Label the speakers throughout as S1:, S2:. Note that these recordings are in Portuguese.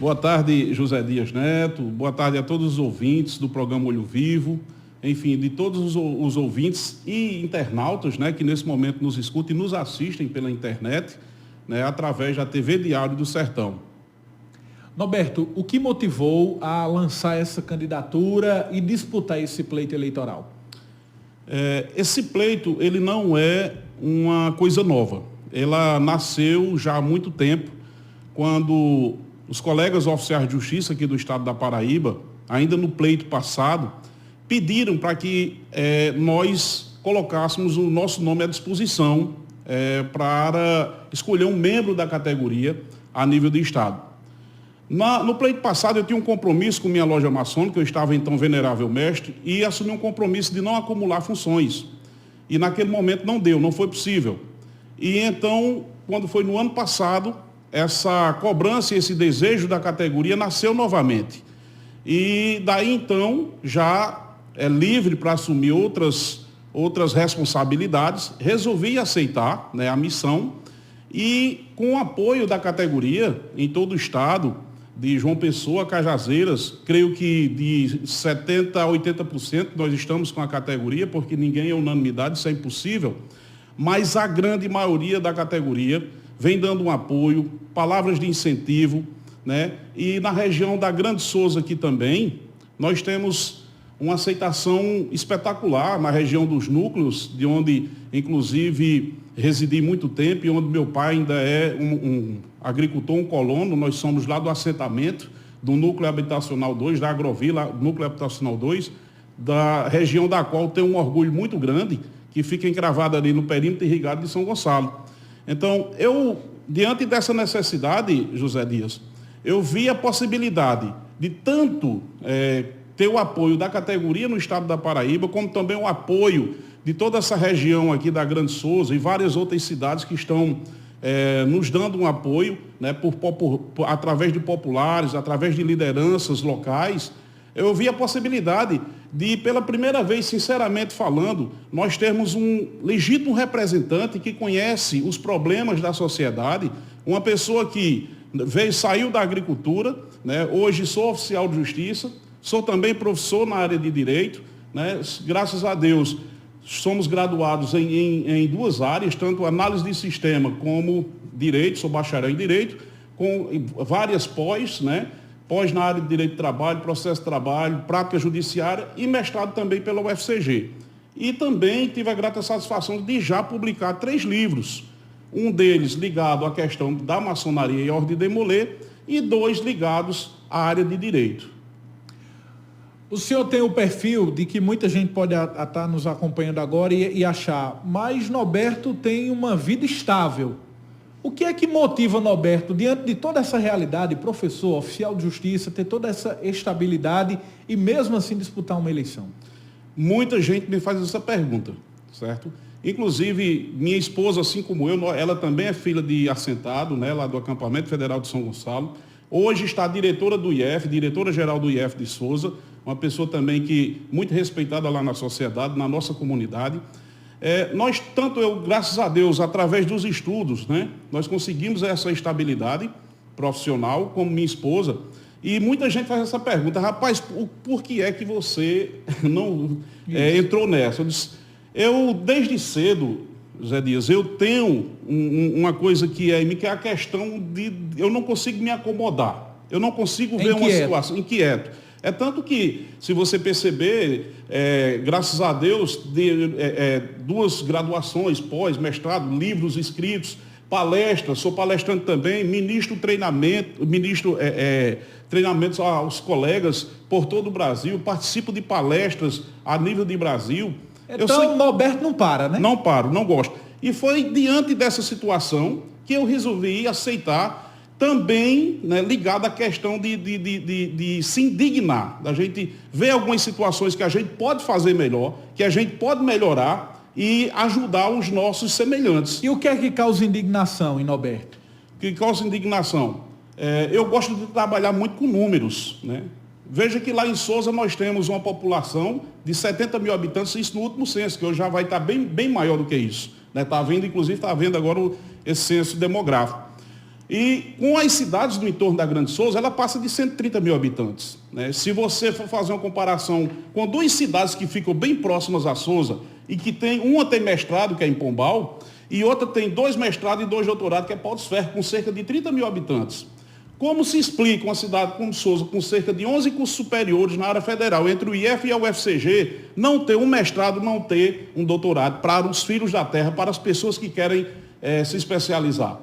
S1: Boa tarde, José Dias Neto. Boa tarde a todos os ouvintes do programa Olho Vivo. Enfim, de todos os ouvintes e internautas, né, que nesse momento nos escutam e nos assistem pela internet, né, através da TV Diário do Sertão.
S2: Norberto, o que motivou a lançar essa candidatura e disputar esse pleito eleitoral?
S1: Esse pleito, ele não é uma coisa nova. Ela nasceu já há muito tempo, quando os colegas oficiais de justiça aqui do estado da Paraíba, ainda no pleito passado, pediram para que nós colocássemos o nosso nome à disposição para escolher um membro da categoria a nível de estado. No pleito passado eu tinha um compromisso com minha loja maçônica, eu estava então venerável mestre, e assumi um compromisso de não acumular funções. E naquele momento não deu, não foi possível. E então, quando foi no ano passado, essa cobrança e esse desejo da categoria nasceu novamente. E daí então, já livre para assumir outras responsabilidades, resolvi aceitar, né, a missão, e com o apoio da categoria em todo o estado, de João Pessoa, Cajazeiras, creio que de 70% a 80% nós estamos com a categoria, porque ninguém é unanimidade, isso é impossível, mas a grande maioria da categoria vem dando um apoio, palavras de incentivo, né? E na região da Grande Souza aqui também, nós temos uma aceitação espetacular na região dos núcleos, de onde, inclusive, residi muito tempo e onde meu pai ainda é um agricultor, um colono. Nós somos lá do assentamento, do Núcleo Habitacional 2, da Agrovila, Núcleo Habitacional 2, da região da qual tenho um orgulho muito grande, que fica encravada ali no perímetro irrigado de São Gonçalo. Então, diante dessa necessidade, José Dias, eu vi a possibilidade de tanto ter o apoio da categoria no estado da Paraíba, como também o apoio de toda essa região aqui da Grande Souza e várias outras cidades que estão nos dando um apoio, né, através de populares, através de lideranças locais. Eu vi a possibilidade de, pela primeira vez, sinceramente falando, nós termos um legítimo representante que conhece os problemas da sociedade, uma pessoa que saiu da agricultura, né, hoje sou oficial de justiça, sou também professor na área de direito, né, graças a Deus somos graduados em duas áreas, tanto análise de sistema como direito, sou bacharel em direito, com várias pós, né? Pós na área de direito de trabalho, processo de trabalho, prática judiciária e mestrado também pela UFCG. E também tive a grata satisfação de já publicar 3 livros, um deles ligado à questão da maçonaria e ordem de demoler e 2 ligados à área de direito.
S2: O senhor tem o perfil de que muita gente pode estar nos acompanhando agora e achar, mas Norberto tem uma vida estável. O que é que motiva Norberto, diante de toda essa realidade, professor, oficial de justiça, ter toda essa estabilidade e mesmo assim disputar uma eleição?
S1: Muita gente me faz essa pergunta, certo? Inclusive, minha esposa, assim como eu, ela também é filha de assentado, né, lá do Acampamento Federal de São Gonçalo. Hoje está diretora do IF, diretora-geral do IF de Souza, uma pessoa também que muito respeitada lá na sociedade, na nossa comunidade. Graças a Deus, através dos estudos, né, nós conseguimos essa estabilidade profissional, como minha esposa, e muita gente faz essa pergunta, rapaz, por que é que você não entrou nessa? Eu desde cedo, Zé Dias, eu tenho uma coisa que é em mim, que é a questão de eu não consigo me acomodar, eu não consigo ver uma situação inquieto. É tanto que, se você perceber, graças a Deus, 2 graduações, pós, mestrado, livros escritos, palestras, sou palestrante também, ministro treinamentos aos colegas por todo o Brasil, participo de palestras a nível de Brasil.
S2: Então, Norberto não para, né?
S1: Não paro, não gosto. E foi diante dessa situação que eu resolvi aceitar, também, né, ligado à questão de se indignar, da gente ver algumas situações que a gente pode fazer melhor, que a gente pode melhorar e ajudar os nossos semelhantes.
S2: E o que é que causa indignação em Norberto?
S1: O que causa indignação? Eu gosto de trabalhar muito com números, né? Veja que lá em Souza nós temos uma população de 70 mil habitantes, isso no último censo, que hoje já vai estar bem maior do que isso. Né? Inclusive está havendo agora esse censo demográfico. E com as cidades do entorno da Grande Souza, ela passa de 130 mil habitantes, né? Se você for fazer uma comparação com duas cidades que ficam bem próximas a Souza e que uma tem mestrado, que é em Pombal, e outra tem 2 mestrados e 2 doutorados, que é Paul dos Ferros, com cerca de 30 mil habitantes. Como se explica uma cidade como Souza, com cerca de 11 cursos superiores na área federal, entre o IF e a UFCG, não ter um mestrado, não ter um doutorado para os filhos da terra, para as pessoas que querem se especializar?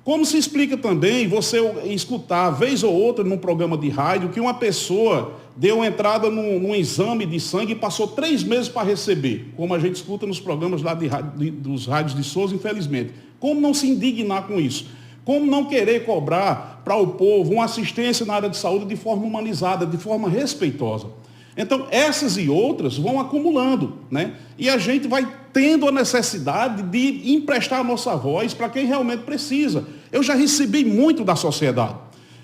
S1: Como se explica também você escutar, vez ou outra, num programa de rádio, que uma pessoa deu entrada num exame de sangue e passou 3 meses para receber, como a gente escuta nos programas lá dos rádios de Souza, infelizmente. Como não se indignar com isso? Como não querer cobrar para o povo uma assistência na área de saúde de forma humanizada, de forma respeitosa? Então, essas e outras vão acumulando, né? E a gente vai tendo a necessidade de emprestar a nossa voz para quem realmente precisa. Eu já recebi muito da sociedade.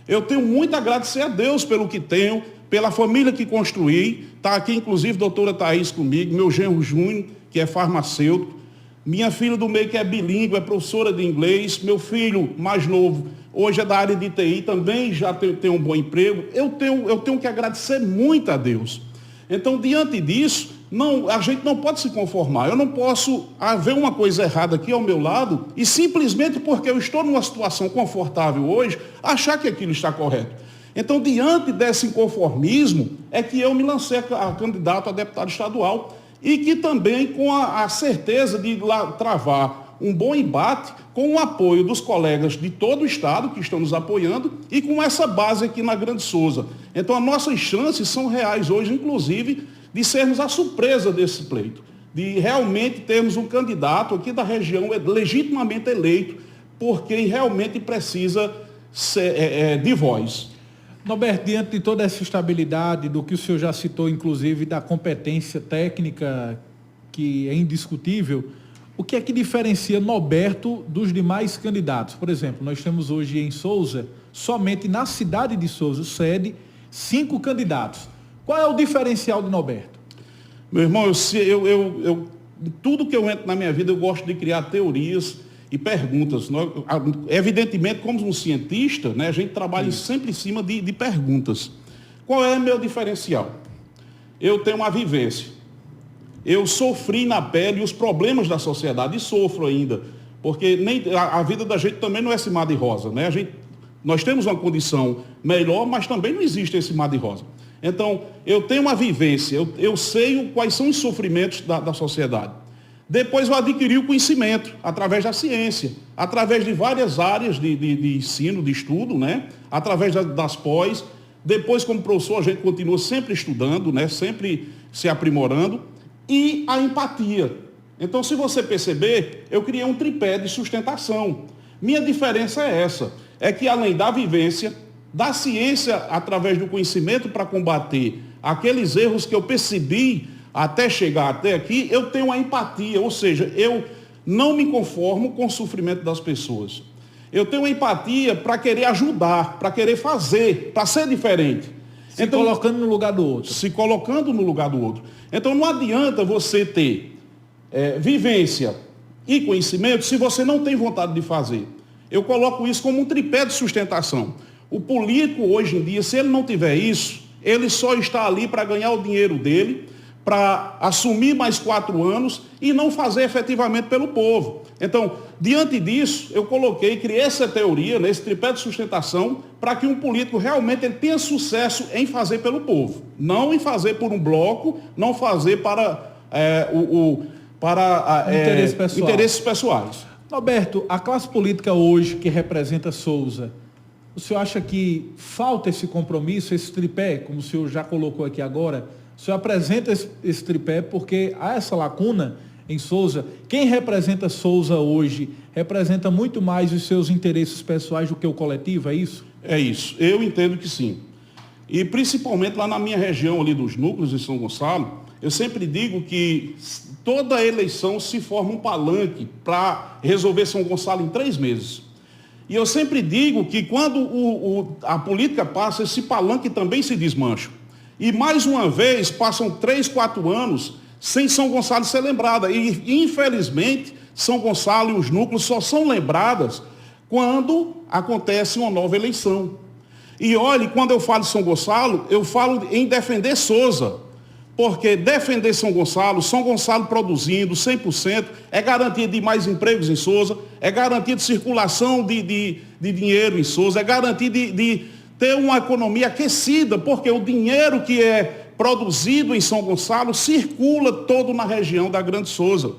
S1: Eu tenho muito a agradecer a Deus pelo que tenho, pela família que construí. Está aqui, inclusive, a doutora Thaís comigo, meu genro Júnior, que é farmacêutico, minha filha do meio, que é bilíngue, é professora de inglês, meu filho mais novo, hoje é da área de TI, também já tem um bom emprego. Eu tenho que agradecer muito a Deus. Então, diante disso, a gente não pode se conformar. Eu não posso haver uma coisa errada aqui ao meu lado e simplesmente porque eu estou numa situação confortável hoje, achar que aquilo está correto. Então, diante desse inconformismo, é que eu me lancei a candidato a deputado estadual e que também com a certeza de lá travar um bom embate com o apoio dos colegas de todo o estado que estão nos apoiando e com essa base aqui na Grande Souza. Então, as nossas chances são reais hoje, inclusive, de sermos a surpresa desse pleito, de realmente termos um candidato aqui da região legitimamente eleito por quem realmente precisa de voz.
S2: Norberto, diante de toda essa estabilidade, do que o senhor já citou, inclusive, da competência técnica, que é indiscutível, o que é que diferencia Norberto dos demais candidatos? Por exemplo, nós temos hoje em Souza, somente na cidade de Souza, sede, 5 candidatos. Qual é o diferencial de Norberto?
S1: Meu irmão, tudo que eu entro na minha vida, eu gosto de criar teorias e perguntas. Evidentemente, como um cientista, né, a gente trabalha sempre em cima de perguntas. Qual é o meu diferencial? Eu tenho uma vivência. Eu sofri na pele os problemas da sociedade e sofro ainda, porque a vida da gente também não é esse mar de rosa, né? Nós temos uma condição melhor, mas também não existe esse mar de rosa. Então, eu tenho uma vivência, eu sei quais são os sofrimentos da sociedade. Depois eu adquiri o conhecimento através da ciência, através de várias áreas de ensino, de estudo, né? Através das pós. Depois, como professor, a gente continua sempre estudando, né? Sempre se aprimorando. E a empatia. Então, se você perceber, eu criei um tripé de sustentação. Minha diferença é essa, é que além da vivência, da ciência através do conhecimento para combater aqueles erros que eu percebi até chegar até aqui, eu tenho a empatia, ou seja, eu não me conformo com o sofrimento das pessoas. Eu tenho empatia para querer ajudar, para querer fazer, para ser diferente.
S2: Se colocando no lugar do outro.
S1: Se colocando no lugar do outro. Então não adianta você ter vivência e conhecimento se você não tem vontade de fazer. Eu coloco isso como um tripé de sustentação. O político hoje em dia, se ele não tiver isso, ele só está ali para ganhar o dinheiro dele, para assumir mais 4 anos e não fazer efetivamente pelo povo. Então, diante disso, eu criei essa teoria, esse tripé de sustentação, para que um político realmente ele tenha sucesso em fazer pelo povo. Não em fazer por um bloco, não fazer para interesses pessoais.
S2: Norberto, a classe política hoje que representa Souza, o senhor acha que falta esse compromisso, esse tripé, como o senhor já colocou aqui agora? O senhor apresenta esse tripé porque há essa lacuna em Souza. Quem representa Souza hoje representa muito mais os seus interesses pessoais do que o coletivo, é isso?
S1: É isso, eu entendo que sim. E principalmente lá na minha região ali dos núcleos de São Gonçalo, eu sempre digo que toda eleição se forma um palanque para resolver São Gonçalo em 3 meses. E eu sempre digo que quando a política passa, esse palanque também se desmancha. E mais uma vez, passam 3, 4 anos sem São Gonçalo ser lembrada. E, infelizmente, São Gonçalo e os núcleos só são lembradas quando acontece uma nova eleição. E olhe, quando eu falo de São Gonçalo, eu falo em defender Souza. Porque defender São Gonçalo produzindo 100%, é garantia de mais empregos em Souza, é garantia de circulação de dinheiro em Souza, é garantia de ter uma economia aquecida, porque o dinheiro que é produzido em São Gonçalo circula todo na região da Grande Souza.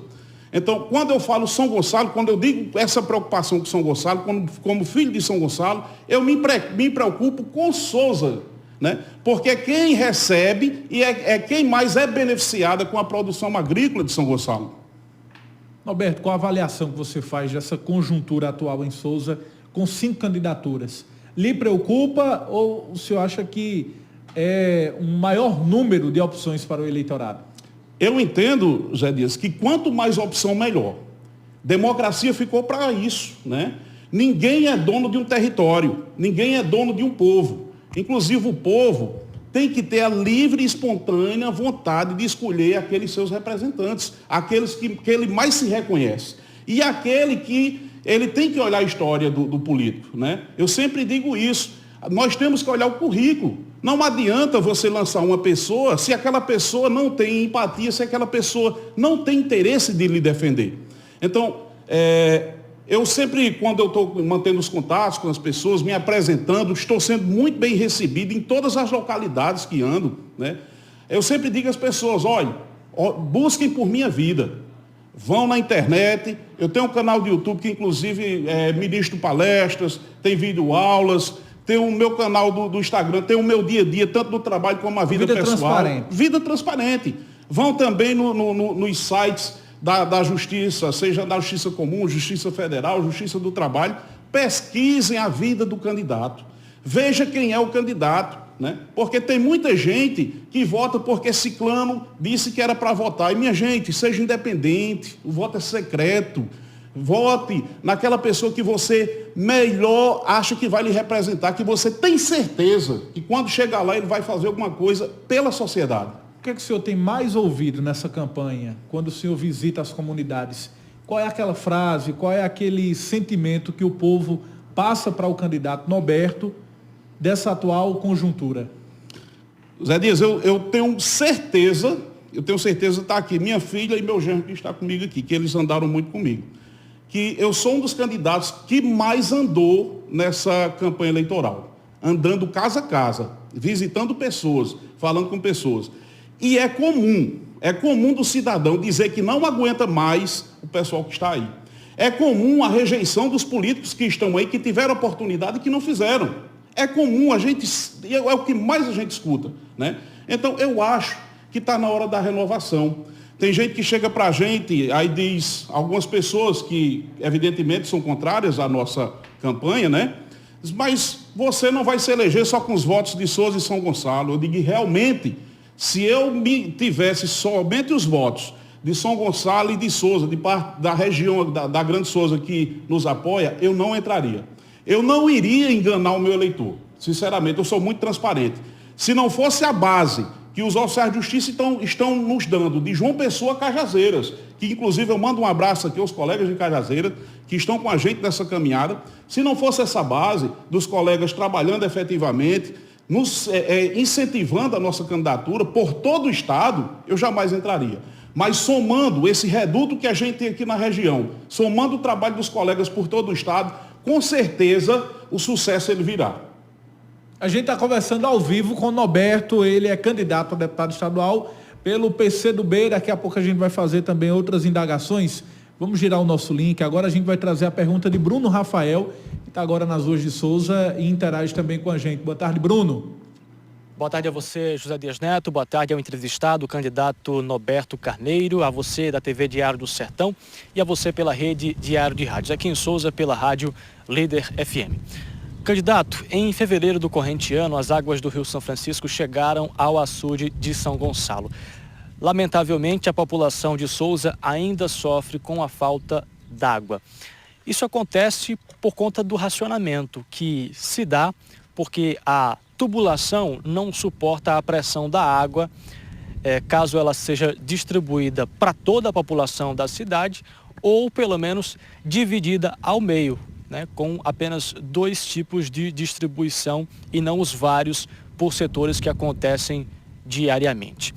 S1: Então, quando eu falo São Gonçalo, quando eu digo essa preocupação com São Gonçalo, como filho de São Gonçalo, eu me preocupo com Souza, né? Porque quem recebe e é quem mais é beneficiada com a produção agrícola de São Gonçalo.
S2: Norberto, qual a avaliação que você faz dessa conjuntura atual em Souza com 5 candidaturas? Lhe preocupa ou o senhor acha que é um maior número de opções para o eleitorado?
S1: Eu entendo, Zé Dias, que quanto mais opção, melhor. Democracia ficou para isso, né? Ninguém é dono de um território, ninguém é dono de um povo. Inclusive o povo tem que ter a livre e espontânea vontade de escolher aqueles seus representantes, aqueles que ele mais se reconhece. E aquele que ele tem que olhar a história do político, né? Eu sempre digo isso, nós temos que olhar o currículo. Não adianta você lançar uma pessoa se aquela pessoa não tem empatia, se aquela pessoa não tem interesse de lhe defender. Então, eu sempre, quando eu estou mantendo os contatos com as pessoas, me apresentando, estou sendo muito bem recebido em todas as localidades que ando, né? Eu sempre digo às pessoas, olha, busquem por minha vida. Vão na internet, eu tenho um canal de YouTube que inclusive ministro palestras, tem videoaulas, tem o meu canal do Instagram, tem o meu dia a dia, tanto no trabalho como a vida pessoal.
S2: Transparente.
S1: Vida transparente. Vão também nos sites da Justiça, seja da Justiça Comum, Justiça Federal, Justiça do Trabalho, pesquisem a vida do candidato. Veja quem é o candidato, né? Porque tem muita gente que vota porque ciclano disse que era para votar. E minha gente, seja independente, o voto é secreto. Vote naquela pessoa que você melhor acha que vai lhe representar, que você tem certeza que quando chegar lá ele vai fazer alguma coisa pela sociedade.
S2: O que é que o senhor tem mais ouvido nessa campanha, quando o senhor visita as comunidades? Qual é aquela frase, qual é aquele sentimento que o povo passa para o candidato Norberto dessa atual conjuntura?
S1: Zé Dias, eu tenho certeza, está aqui, minha filha e meu genro que está comigo aqui, que eles andaram muito comigo, que eu sou um dos candidatos que mais andou nessa campanha eleitoral, andando casa a casa, visitando pessoas, falando com pessoas. E é comum do cidadão dizer que não aguenta mais o pessoal que está aí. É comum a rejeição dos políticos que estão aí, que tiveram oportunidade e que não fizeram. É comum, é o que mais a gente escuta, né? Então, eu acho que está na hora da renovação. Tem gente que chega para a gente, aí diz, algumas pessoas que evidentemente são contrárias à nossa campanha, né? Diz, mas você não vai se eleger só com os votos de Souza e São Gonçalo. Eu digo, realmente, se eu tivesse somente os votos de São Gonçalo e de Souza, de parte da região da Grande Souza que nos apoia, eu não entraria. Eu não iria enganar o meu eleitor. Sinceramente, eu sou muito transparente. Se não fosse a base que os oficiais de justiça estão nos dando, de João Pessoa a Cajazeiras, que inclusive eu mando um abraço aqui aos colegas de Cajazeiras, que estão com a gente nessa caminhada, se não fosse essa base dos colegas trabalhando efetivamente, nos incentivando a nossa candidatura por todo o Estado, eu jamais entraria. Mas somando esse reduto que a gente tem aqui na região, somando o trabalho dos colegas por todo o Estado, com certeza o sucesso ele virá.
S2: A gente está conversando ao vivo com o Norberto, ele é candidato a deputado estadual pelo PCdoB, daqui a pouco a gente vai fazer também outras indagações. Vamos girar o nosso link, agora a gente vai trazer a pergunta de Bruno Rafael, que está agora nas ruas de Souza e interage também com a gente. Boa tarde, Bruno.
S3: Boa tarde a você, José Dias Neto. Boa tarde ao entrevistado, o candidato Norberto Carneiro, a você da TV Diário do Sertão e a você pela rede Diário de Rádios, aqui em Souza pela rádio Líder FM. Candidato, em fevereiro do corrente ano, as águas do Rio São Francisco chegaram ao açude de São Gonçalo. Lamentavelmente, a população de Souza ainda sofre com a falta d'água. Isso acontece por conta do racionamento que se dá porque a tubulação não suporta a pressão da água, caso ela seja distribuída para toda a população da cidade ou pelo menos dividida ao meio, né, com apenas 2 tipos de distribuição e não os vários por setores que acontecem diariamente.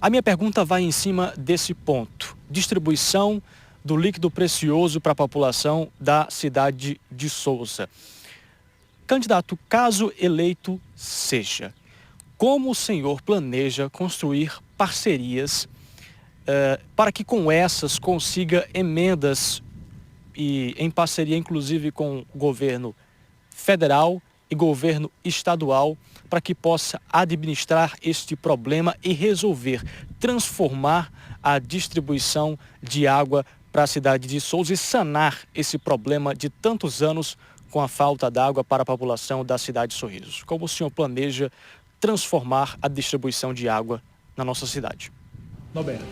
S3: A minha pergunta vai em cima desse ponto: distribuição do líquido precioso para a população da cidade de Souza. Candidato, caso eleito seja, como o senhor planeja construir parcerias para que com essas consiga emendas e em parceria inclusive com o governo federal e governo estadual, para que possa administrar este problema e resolver, transformar a distribuição de água para a cidade de Souza e sanar esse problema de tantos anos com a falta d'água para a população da cidade de Sorrisos? Como o senhor planeja transformar a distribuição de água na nossa cidade?
S2: Norberto.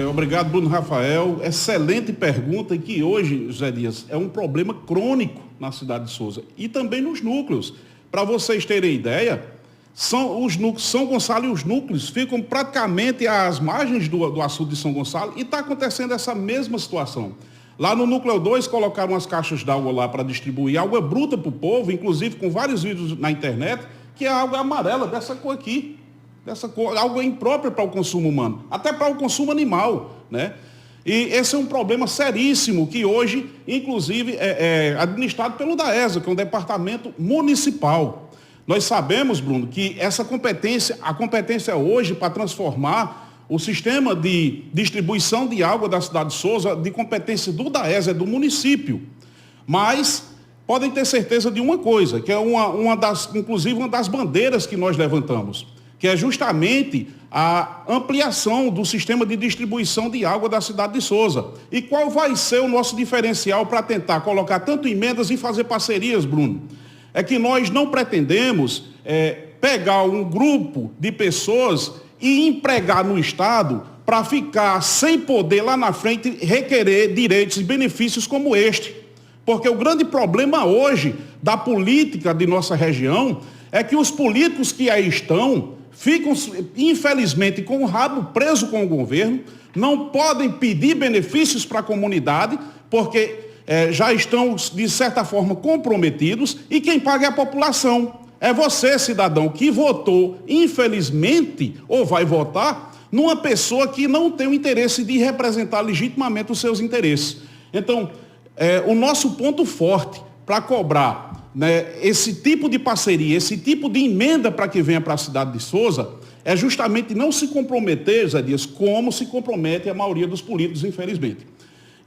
S1: Obrigado, Bruno Rafael. Excelente pergunta, e que hoje, José Dias, é um problema crônico na cidade de Souza e também nos núcleos. Para vocês terem ideia, os núcleos São Gonçalo e os núcleos ficam praticamente às margens do açude de São Gonçalo, e está acontecendo essa mesma situação. Lá no núcleo 2 colocaram as caixas d'água lá para distribuir água bruta para o povo, inclusive com vários vídeos na internet, que a água é amarela, dessa cor aqui. Dessa cor, água imprópria para o consumo humano, até para o consumo animal, né? E esse é um problema seríssimo que hoje, inclusive, é administrado pelo DAESA, que é um departamento municipal. Nós sabemos, Bruno, que a competência hoje para transformar o sistema de distribuição de água da cidade de Souza, de competência do DAESA, é do município. Mas podem ter certeza de uma coisa, que é inclusive uma das bandeiras que nós levantamos, que é justamente a ampliação do sistema de distribuição de água da cidade de Souza. E qual vai ser o nosso diferencial para tentar colocar tanto emendas e fazer parcerias, Bruno? É que nós não pretendemos pegar um grupo de pessoas e empregar no Estado para ficar sem poder lá na frente requerer direitos e benefícios como este. Porque o grande problema hoje da política de nossa região é que os políticos que aí estão ficam, infelizmente, com o rabo preso com o governo, não podem pedir benefícios para a comunidade, porque já estão, de certa forma, comprometidos, e quem paga é a população. É você, cidadão, que votou, infelizmente, ou vai votar, numa pessoa que não tem o interesse de representar legitimamente os seus interesses. Então, o nosso ponto forte para cobrar, né, esse tipo de parceria, esse tipo de emenda para que venha para a cidade de Souza, é justamente não se comprometer, Zé Dias, como se compromete a maioria dos políticos, infelizmente.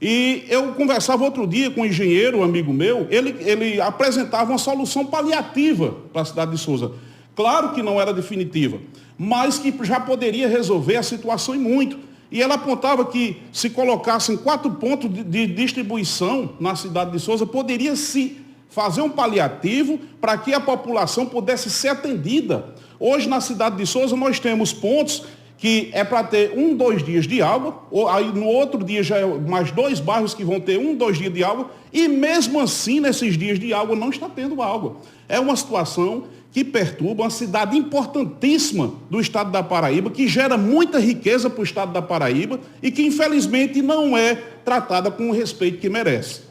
S1: E eu conversava outro dia com um engenheiro, um amigo meu, ele apresentava uma solução paliativa para a cidade de Souza. Claro que não era definitiva, mas que já poderia resolver a situação e muito. E ela apontava que se colocassem 4 pontos de distribuição na cidade de Souza, poderia se fazer um paliativo para que a população pudesse ser atendida. Hoje, na cidade de Souza, nós temos pontos que é para ter 1-2 dias de água, ou aí no outro dia já é mais 2 bairros que vão ter 1-2 dias de água, e mesmo assim, nesses dias de água, não está tendo água. É uma situação que perturba uma cidade importantíssima do estado da Paraíba, que gera muita riqueza para o estado da Paraíba e que, infelizmente, não é tratada com o respeito que merece.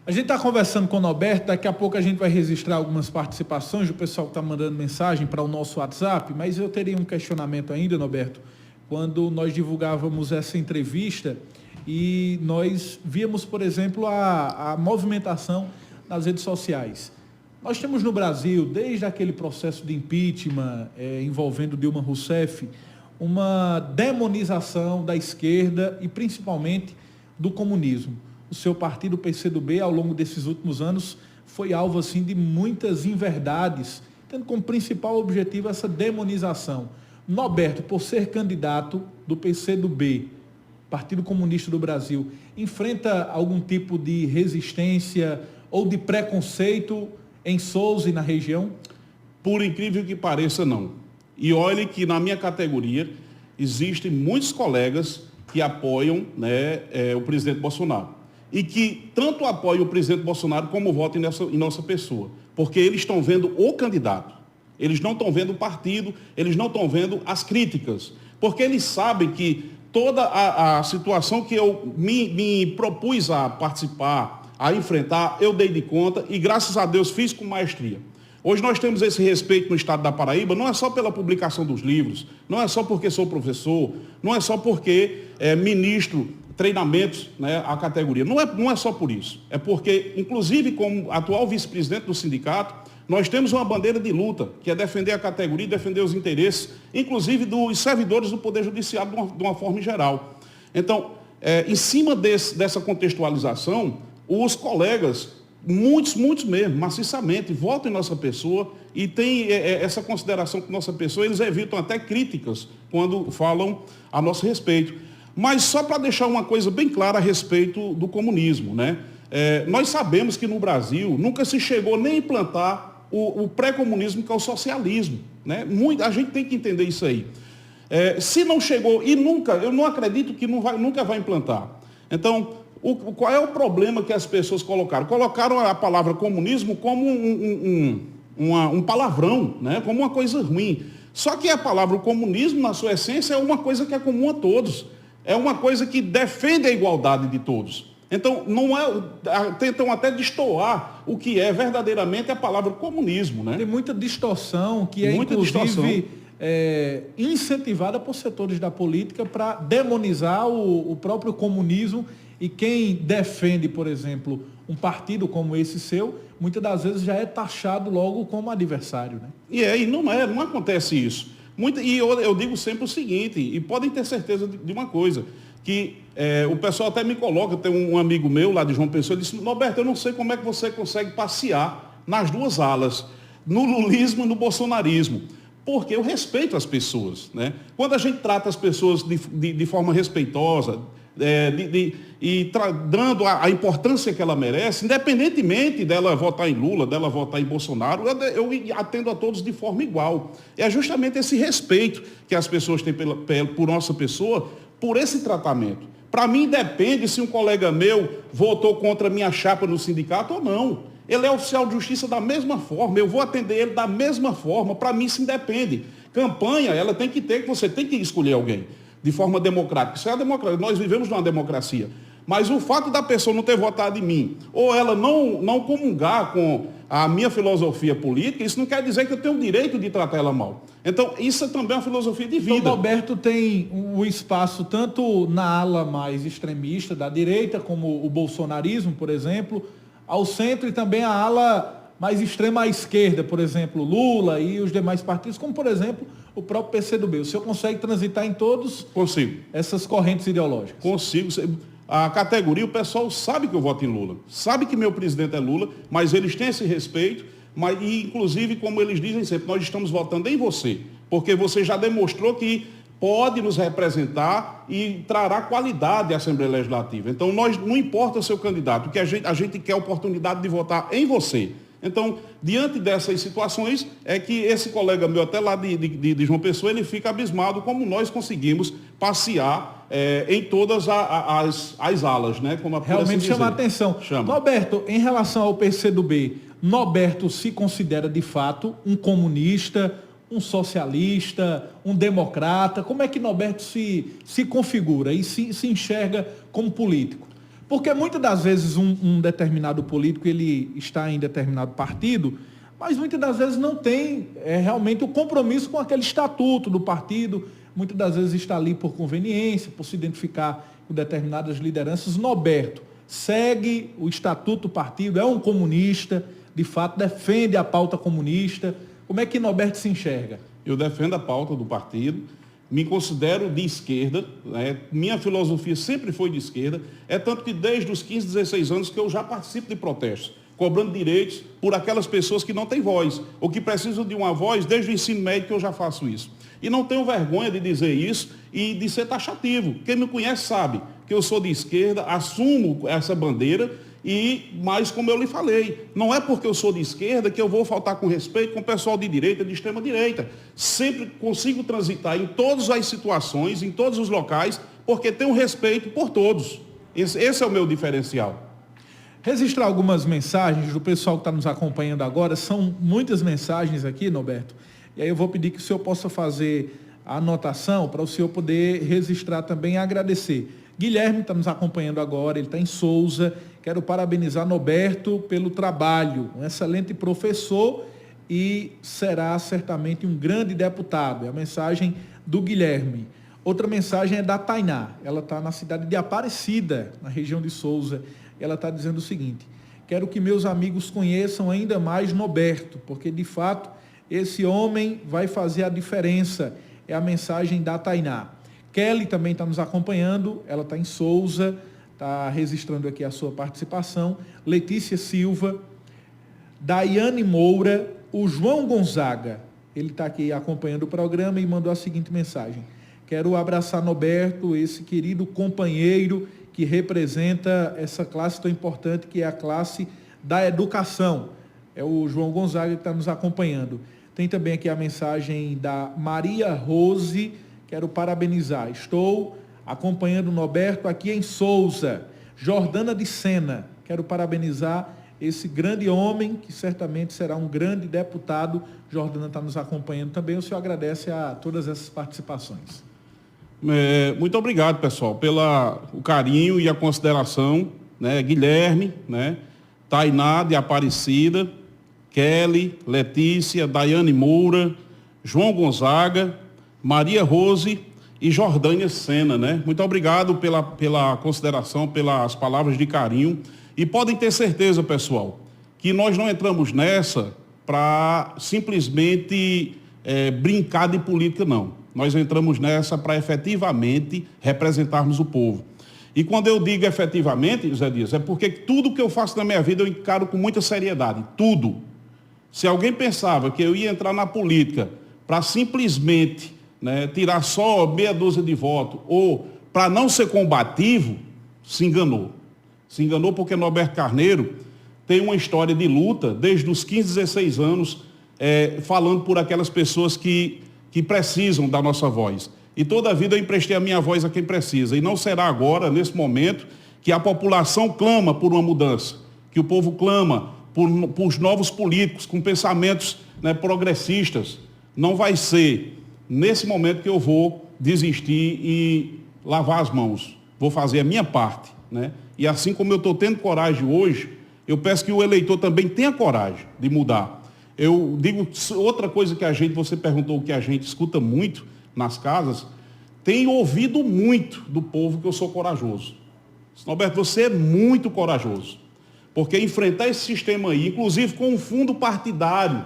S2: A gente está conversando com o Norberto, daqui a pouco a gente vai registrar algumas participações do pessoal que está mandando mensagem para o nosso WhatsApp, mas eu teria um questionamento ainda, Norberto, quando nós divulgávamos essa entrevista e nós víamos, por exemplo, a movimentação nas redes sociais. Nós temos no Brasil, desde aquele processo de impeachment envolvendo Dilma Rousseff, uma demonização da esquerda e principalmente do comunismo. O seu partido, o PCdoB, ao longo desses últimos anos, foi alvo assim, de muitas inverdades, tendo como principal objetivo essa demonização. Norberto, por ser candidato do PCdoB, Partido Comunista do Brasil, enfrenta algum tipo de resistência ou de preconceito em Souza e na região?
S1: Por incrível que pareça, não. E olhe que na minha categoria existem muitos colegas que apoiam, né, o presidente Bolsonaro. E que tanto apoiam o presidente Bolsonaro como votam em nossa pessoa. Porque eles estão vendo o candidato. Eles não estão vendo o partido, eles não estão vendo as críticas. Porque eles sabem que toda a situação que eu me propus a participar, a enfrentar, eu dei de conta e, graças a Deus, fiz com maestria. Hoje nós temos esse respeito no estado da Paraíba, não é só pela publicação dos livros, não é só porque sou professor, não é só porque ministro treinamentos, né, à categoria. Não é só por isso. É porque, inclusive, como atual vice-presidente do sindicato, nós temos uma bandeira de luta, que é defender a categoria e defender os interesses, inclusive dos servidores do Poder Judiciário de uma forma geral. Então, em cima dessa contextualização, os colegas, muitos mesmo, maciçamente, votam em nossa pessoa e têm essa consideração com nossa pessoa, eles evitam até críticas quando falam a nosso respeito. Mas só para deixar uma coisa bem clara a respeito do comunismo, né? Nós sabemos que no Brasil nunca se chegou nem a implantar o pré-comunismo, que é o socialismo, né? A gente tem que entender isso aí. Se não chegou, e eu não acredito que nunca vai implantar. Então, qual é o problema que as pessoas colocaram? Colocaram a palavra comunismo como um palavrão, né? Como uma coisa ruim. Só que a palavra comunismo, na sua essência, é uma coisa que é comum a todos. É uma coisa que defende a igualdade de todos. Então, tentam até destoar o que é verdadeiramente a palavra comunismo, né?
S2: Tem muita distorção, que é inclusive incentivada por setores da política para demonizar o próprio comunismo. E quem defende, por exemplo, um partido como esse seu, muitas das vezes já é taxado logo como adversário, né?
S1: E não acontece isso. E eu digo sempre o seguinte, e podem ter certeza de uma coisa, que o pessoal até me coloca, tem um amigo meu lá de João Pessoa, ele disse: Norberto, eu não sei como é que você consegue passear nas duas alas, no lulismo e no bolsonarismo, porque eu respeito as pessoas, né? Quando a gente trata as pessoas de forma respeitosa, dando a importância que ela merece, independentemente dela votar em Lula, dela votar em Bolsonaro, eu atendo a todos de forma igual. É justamente esse respeito que as pessoas têm por nossa pessoa, por esse tratamento. Para mim, depende se um colega meu votou contra a minha chapa no sindicato ou não. Ele é oficial de justiça da mesma forma, eu vou atender ele da mesma forma, para mim isso independe. Campanha, ela tem que ter, você tem que escolher alguém de forma democrática. Isso é a democracia, nós vivemos numa democracia. Mas o fato da pessoa não ter votado em mim, ou ela não comungar com a minha filosofia política, isso não quer dizer que eu tenho o direito de tratar ela mal. Então, isso é também uma filosofia de vida.
S2: Então, Norberto tem um espaço tanto na ala mais extremista da direita, como o bolsonarismo, por exemplo, ao centro, e também a ala mais extrema à esquerda, por exemplo, Lula e os demais partidos, como, por exemplo, o próprio PCdoB. O senhor consegue transitar em todos essas correntes ideológicas?
S1: Consigo. A categoria, o pessoal sabe que eu voto em Lula, sabe que meu presidente é Lula, mas eles têm esse respeito, e inclusive, como eles dizem sempre, nós estamos votando em você, porque você já demonstrou que pode nos representar e trará qualidade à Assembleia Legislativa. Então, não importa o seu candidato, que a gente quer a oportunidade de votar em você. Então, diante dessas situações, é que esse colega meu, até lá de João Pessoa, ele fica abismado como nós conseguimos passear em todas as alas, né? Como
S2: realmente chama a atenção. Norberto, em relação ao PCdoB, Norberto se considera de fato um comunista, um socialista, um democrata? Como é que Norberto se configura e se enxerga como político? Porque muitas das vezes um determinado político ele está em determinado partido, mas muitas das vezes não tem realmente o compromisso com aquele estatuto do partido, muitas das vezes está ali por conveniência, por se identificar com determinadas lideranças. Norberto segue o estatuto do partido, é um comunista, de fato defende a pauta comunista. Como é que Norberto se enxerga?
S1: Eu defendo a pauta do partido, me considero de esquerda, né? Minha filosofia sempre foi de esquerda, é tanto que desde os 15, 16 anos que eu já participo de protestos, cobrando direitos por aquelas pessoas que não têm voz, ou que precisam de uma voz, desde o ensino médio que eu já faço isso. E não tenho vergonha de dizer isso e de ser taxativo. Quem me conhece sabe que eu sou de esquerda, assumo essa bandeira, mas como eu lhe falei, não é porque eu sou de esquerda que eu vou faltar com respeito com o pessoal de direita, de extrema direita. Sempre consigo transitar em todas as situações, em todos os locais, porque tenho respeito por todos. Esse é o meu diferencial.
S2: Registrar algumas mensagens do pessoal que está nos acompanhando agora. São muitas mensagens aqui, Norberto. E aí eu vou pedir que o senhor possa fazer a anotação para o senhor poder registrar também e agradecer. Guilherme está nos acompanhando agora, ele está em Souza, Quero parabenizar Norberto pelo trabalho, um excelente professor e será certamente um grande deputado. É a mensagem do Guilherme. Outra mensagem é da Tainá. Ela está na cidade de Aparecida, na região de Souza. Ela está dizendo o seguinte: quero que meus amigos conheçam ainda mais Norberto, porque de fato esse homem vai fazer a diferença. É a mensagem da Tainá. Kelly também está nos acompanhando, ela está em Souza, está registrando aqui a sua participação. Letícia Silva, Daiane Moura, o João Gonzaga, ele está aqui acompanhando o programa e mandou a seguinte mensagem: quero abraçar Norberto, esse querido companheiro que representa essa classe tão importante que é a classe da educação. É o João Gonzaga que está nos acompanhando. Tem também aqui a mensagem da Maria Rose, quero parabenizar. Estou acompanhando o Norberto aqui em Souza. Jordana de Sena, quero parabenizar esse grande homem que certamente será um grande deputado. Jordana está nos acompanhando também. O senhor agradece a todas essas participações.
S1: Muito obrigado, pessoal, pelo carinho e a consideração, né? Guilherme, né? Tainá de Aparecida, Kelly, Letícia, Daiane Moura, João Gonzaga, Maria Rose e Jordânia Sena, né? Muito obrigado pela consideração, pelas palavras de carinho. E podem ter certeza, pessoal, que nós não entramos nessa para simplesmente brincar de política, não. Nós entramos nessa para efetivamente representarmos o povo. E quando eu digo efetivamente, José Dias, é porque tudo que eu faço na minha vida eu encaro com muita seriedade. Tudo. Se alguém pensava que eu ia entrar na política para simplesmente, né, tirar só meia dúzia de votos ou para não ser combativo, se enganou. Se enganou porque Norberto Carneiro tem uma história de luta desde os 15, 16 anos, falando por aquelas pessoas que precisam da nossa voz. E toda a vida eu emprestei a minha voz a quem precisa. E não será agora, nesse momento, que a população clama por uma mudança, que o povo clama por os novos políticos com pensamentos, né, progressistas. Não vai ser nesse momento que eu vou desistir e lavar as mãos. Vou fazer a minha parte, né? E assim como eu estou tendo coragem hoje, eu peço que o eleitor também tenha coragem de mudar. Eu digo outra coisa que você perguntou, que a gente escuta muito nas casas, tenho ouvido muito do povo que eu sou corajoso. Norberto, você é muito corajoso, porque enfrentar esse sistema aí, inclusive com um fundo partidário,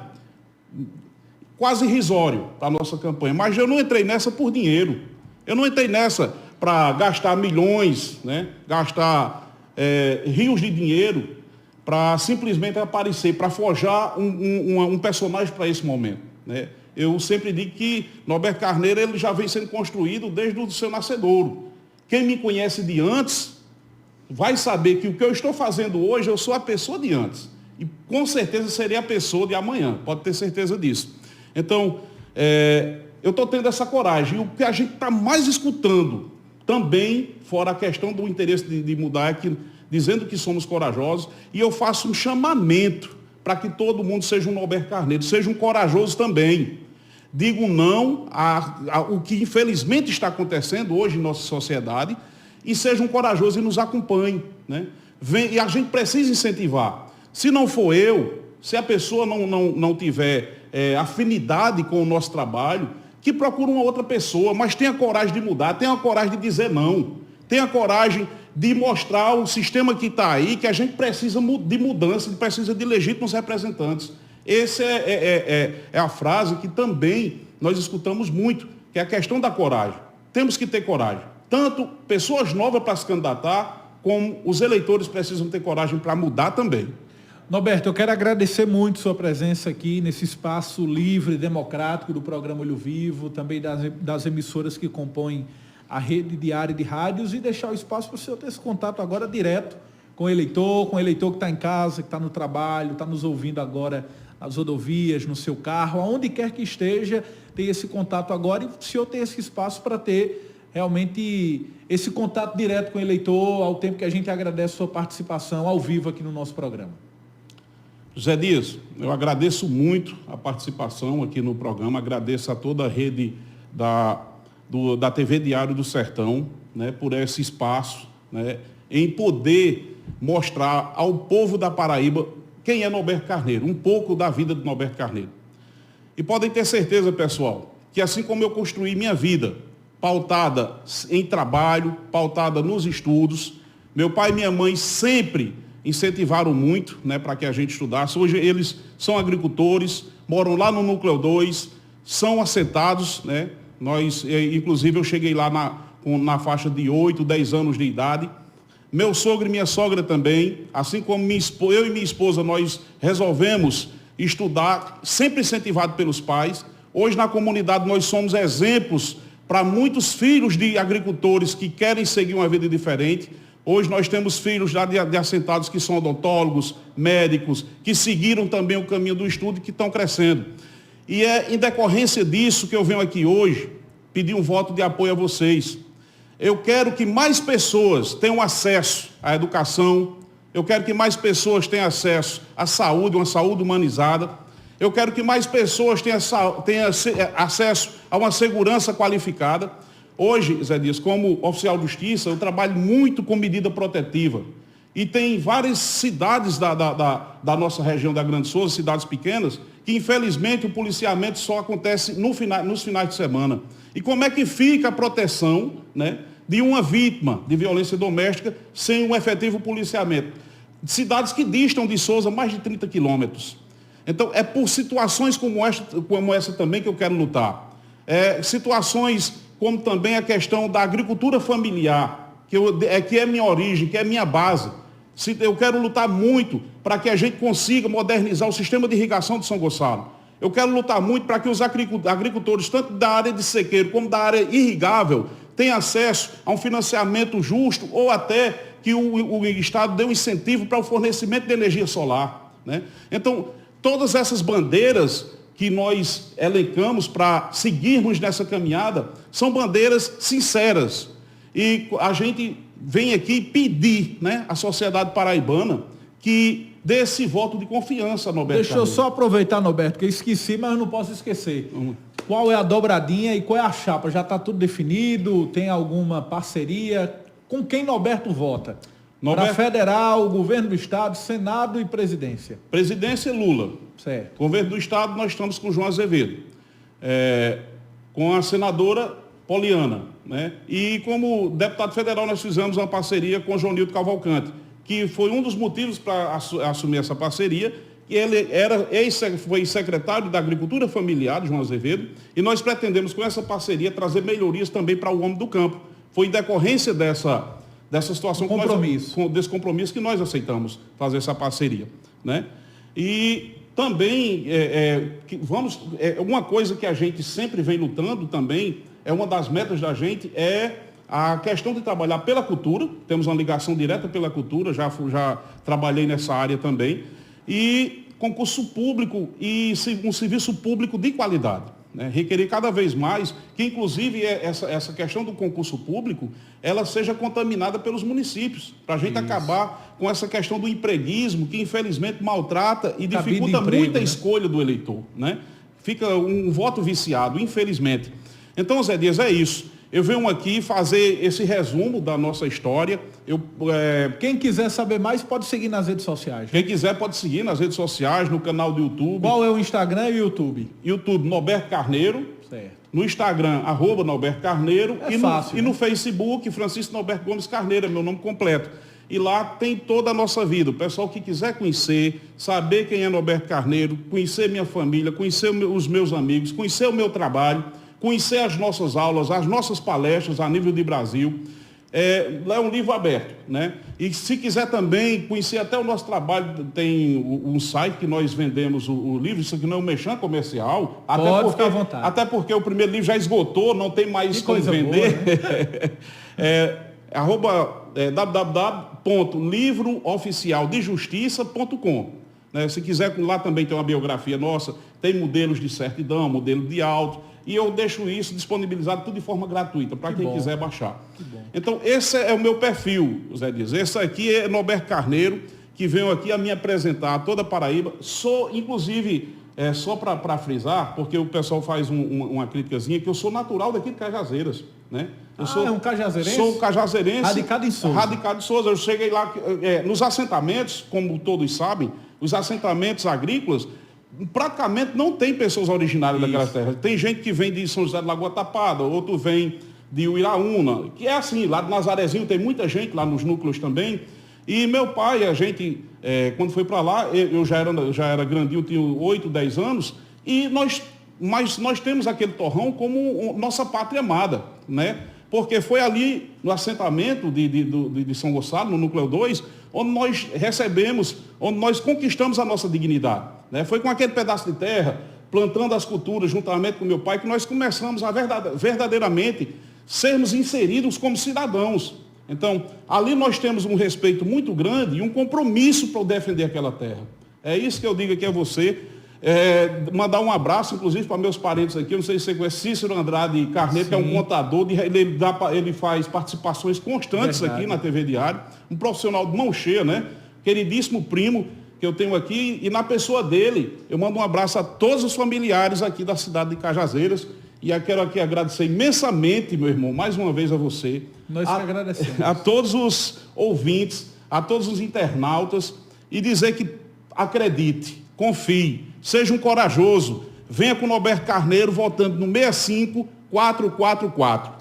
S1: quase irrisório para a nossa campanha, mas eu não entrei nessa por dinheiro, eu não entrei nessa para gastar milhões, né? Gastar rios de dinheiro, para simplesmente aparecer, para forjar um personagem para esse momento, né? Eu sempre digo que Norberto Carneiro ele já vem sendo construído desde o seu nascedouro. Quem me conhece de antes vai saber que o que eu estou fazendo hoje, eu sou a pessoa de antes. E com certeza serei a pessoa de amanhã, pode ter certeza disso. Então, eu estou tendo essa coragem. E o que a gente está mais escutando, também, fora a questão do interesse de mudar, é que dizendo que somos corajosos, e eu faço um chamamento para que todo mundo seja um Norberto Carneiro, seja um corajoso também. Digo não ao que infelizmente está acontecendo hoje em nossa sociedade, e seja um corajoso e nos acompanhe, né? E a gente precisa incentivar. Se não for eu, se a pessoa não tiver afinidade com o nosso trabalho, que procure uma outra pessoa, mas tenha coragem de mudar, tenha coragem de dizer não, tenha coragem de mostrar o sistema que está aí, que a gente precisa de mudança, precisa de legítimos representantes. Essa é a frase que também nós escutamos muito, que é a questão da coragem. Temos que ter coragem. Tanto pessoas novas para se candidatar, como os eleitores precisam ter coragem para mudar também.
S2: Norberto, eu quero agradecer muito sua presença aqui nesse espaço livre e democrático do programa Olho Vivo, também das emissoras que compõem a rede diária de rádios, e deixar o espaço para o senhor ter esse contato agora direto com o eleitor que está em casa, que está no trabalho, está nos ouvindo agora nas rodovias, no seu carro, aonde quer que esteja, ter esse contato agora, e o senhor ter esse espaço para ter realmente esse contato direto com o eleitor, ao tempo que a gente agradece a sua participação ao vivo aqui no nosso programa.
S1: José Dias, eu agradeço muito a participação aqui no programa, agradeço a toda a rede da TV Diário do Sertão, né, por esse espaço, né, em poder mostrar ao povo da Paraíba quem é Norberto Carneiro, um pouco da vida de Norberto Carneiro. E podem ter certeza, pessoal, que assim como eu construí minha vida, pautada em trabalho, pautada nos estudos, meu pai e minha mãe sempre incentivaram muito, né, para que a gente estudasse. Hoje eles são agricultores, moram lá no Núcleo 2, são assentados, né? Inclusive eu cheguei lá na faixa de 8, 10 anos de idade. Meu sogro e minha sogra também, assim como eu e minha esposa, nós resolvemos estudar, sempre incentivado pelos pais. Hoje na comunidade nós somos exemplos para muitos filhos de agricultores que querem seguir uma vida diferente. Hoje nós temos filhos já de assentados que são odontólogos, médicos, que seguiram também o caminho do estudo e que estão crescendo. E é em decorrência disso que eu venho aqui hoje pedir um voto de apoio a vocês. Eu quero que mais pessoas tenham acesso à educação, eu quero que mais pessoas tenham acesso à saúde, uma saúde humanizada. Eu quero que mais pessoas tenham acesso a uma segurança qualificada. Hoje, Zé Dias, como oficial de justiça, eu trabalho muito com medida protetiva. E tem várias cidades da nossa região da Grande Souza, cidades pequenas, que infelizmente o policiamento só acontece nos finais de semana. E como é que fica a proteção, né, de uma vítima de violência doméstica sem um efetivo policiamento? Cidades que distam de Souza mais de 30 quilômetros. Então, é por situações como essa também que eu quero lutar. Situações como também a questão da agricultura familiar, que é minha origem, que é minha base. Eu quero lutar muito para que a gente consiga modernizar o sistema de irrigação de São Gonçalo. Eu quero lutar muito para que os agricultores, tanto da área de sequeiro como da área irrigável, tenham acesso a um financiamento justo ou até que o Estado dê um incentivo para o fornecimento de energia solar, né? Então, todas essas bandeiras que nós elencamos para seguirmos nessa caminhada são bandeiras sinceras. E a gente vem aqui pedir, né, à sociedade paraibana que dê esse voto de confiança, Norberto.
S2: Deixa eu só aproveitar, Norberto, que eu esqueci, mas eu não posso esquecer. Qual é a dobradinha e qual é a chapa? Já está tudo definido? Tem alguma parceria? Com quem Norberto vota? Para federal, governo do estado, senado e presidência.
S1: Presidência, Lula.
S2: Certo.
S1: Governo do estado, nós estamos com João Azevedo. Com a senadora Poliana, né? E como deputado federal nós fizemos uma parceria com Joanildo Cavalcante, que foi um dos motivos para assumir essa parceria, que ele foi secretário da Agricultura Familiar, João Azevedo, e nós pretendemos com essa parceria trazer melhorias também para o homem do campo. Foi em decorrência dessa situação, desse compromisso que nós aceitamos fazer essa parceria, né? E também, uma coisa que a gente sempre vem lutando também, uma das metas da gente é a questão de trabalhar pela cultura. Temos uma ligação direta pela cultura, já trabalhei nessa área também, e concurso público e um serviço público de qualidade, né? Requerer cada vez mais que, inclusive, essa questão do concurso público, ela seja contaminada pelos municípios, para a gente acabar com essa questão do empreguismo, que infelizmente maltrata e dificulta muito a escolha do eleitor, né? Fica um voto viciado, infelizmente. Então, Zé Dias, é isso. Eu venho aqui fazer esse resumo da nossa história.
S2: Quem quiser saber mais pode seguir nas redes sociais.
S1: Quem quiser pode seguir nas redes sociais, no canal do YouTube.
S2: Qual é o Instagram e o YouTube?
S1: YouTube, Norberto Carneiro.
S2: Certo.
S1: No Instagram, @Norberto Carneiro.
S2: Fácil,
S1: e no Facebook, Francisco Norberto Gomes Carneiro, é meu nome completo. E lá tem toda a nossa vida. O pessoal que quiser conhecer, saber quem é Norberto Carneiro, conhecer minha família, conhecer os meus amigos, conhecer o meu trabalho, conhecer as nossas aulas, as nossas palestras a nível de Brasil. Lá é um livro aberto, né? E se quiser também conhecer até o nosso trabalho, tem um site que nós vendemos o livro, isso aqui não é um merchan comercial.
S2: Pode ficar à vontade.
S1: Até porque o primeiro livro já esgotou, não tem mais como vender. Boa, né? www.livrooficialdejustiça.com. Né? Se quiser, lá também tem uma biografia nossa, tem modelos de certidão, modelo de auto, e eu deixo isso disponibilizado tudo de forma gratuita, para quem quiser baixar. Então, esse é o meu perfil, Zé Dias. Esse aqui é Norberto Carneiro, que veio aqui a me apresentar a toda a Paraíba. Sou, inclusive, só para frisar, porque o pessoal faz uma criticazinha, que eu sou natural daqui de Cajazeiras, né?
S2: É um cajazeirense?
S1: Sou cajazeirense.
S2: Radicado em Souza.
S1: Radicado em Souza. Eu cheguei lá, nos assentamentos, como todos sabem, os assentamentos agrícolas, praticamente não tem pessoas originárias daquelas terras. Tem gente que vem de São José de Lagoa Tapada, outro vem de Uiraúna, que é assim, lá de Nazarezinho tem muita gente, lá nos núcleos também. E meu pai, a gente, quando foi para lá, eu já era grandinho, tinha 8, 10 anos, mas nós temos aquele torrão como nossa pátria amada, né? Porque foi ali no assentamento de São Gonçalo, no Núcleo 2, onde nós recebemos, onde nós conquistamos a nossa dignidade, né? Foi com aquele pedaço de terra, plantando as culturas juntamente com meu pai, que nós começamos a verdadeiramente sermos inseridos como cidadãos. Então, ali nós temos um respeito muito grande e um compromisso para defender aquela terra. É isso que eu digo aqui a você. Mandar um abraço, inclusive, para meus parentes aqui. Eu não sei se você conhece Cícero Andrade Carneiro, que é um contador, ele faz participações constantes aqui na TV Diário. Um profissional de mão cheia, né? Queridíssimo primo que eu tenho aqui. E na pessoa dele, eu mando um abraço a todos os familiares aqui da cidade de Cajazeiras. E eu quero aqui agradecer imensamente, meu irmão, mais uma vez a você.
S2: Nós que agradecemos.
S1: A todos os ouvintes, a todos os internautas, e dizer que acredite, confie, seja um corajoso, venha com o Norberto Carneiro votando no 65444.